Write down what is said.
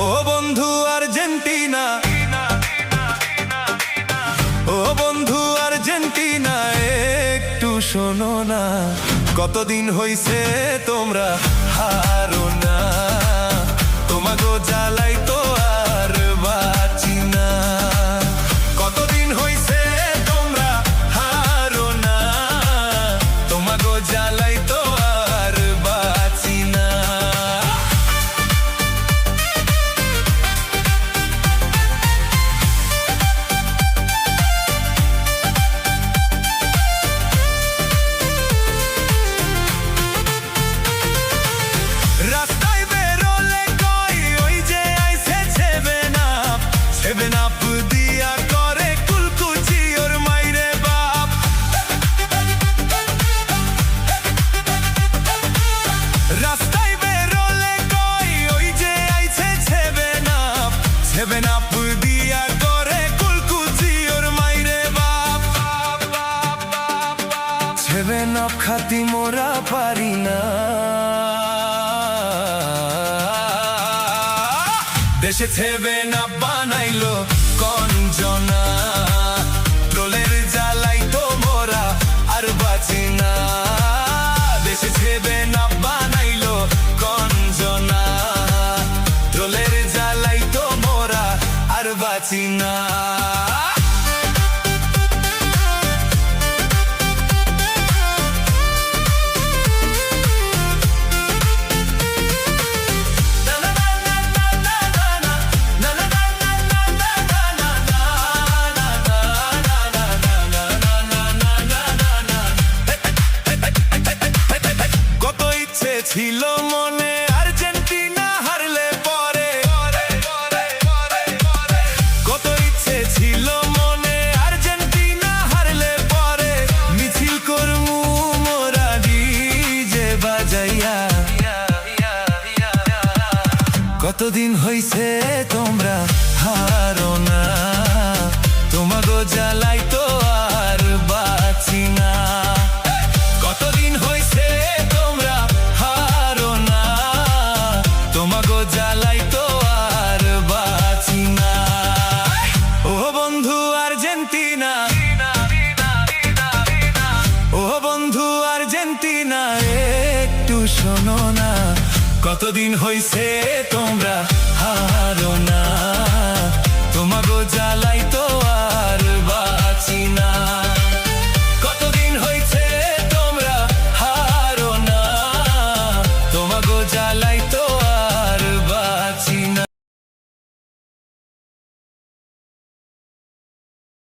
ও বন্ধু আর্জেন্টিনা, ও বন্ধু আর্জেন্টিনা, একটু শোনো না। কতদিন হইছে তোমরা হারো না, তোমাগো জ্বালাই তো আর বাঁচি না। কতদিন হইছে তোমরা হারো না, তোমাগো জ্বালাই তো আর বাঁচি না। রাস্তায় বেরোলে কই ওই যে আইছে সেভেন আপ দিয়া করে কুলকুচি ওর মাইরে বাপ। রাস্তায় বেরোলে কই ওই যে আইছে সেভেন আপ দিয়া করে কুলকুচি ওর মাইরে বাপ। সেভেন আপ খাতি মোরা পারি না, দেশে সেভেন আপ বানাইলো কঞ্জনা। ট্রোলের জ্বালাই তো মোরা আর বাঁচি না, দেশে সেভেন আপ বানাইলো কঞ্জনা। ট্রোলের জ্বালাই তো মোরা আর বাঁচি না। ছিল মনে আর্জেন্টিনা হারলে পরে, কত ইচ্ছে ছিল মনে আর্জেন্টিনা হারলে পরে। মিছিল করমু মোরা ডিজে বাজাইয়া, কতদিন হইছে তোমরা হারো না, তোমাগো জ্বালাই তো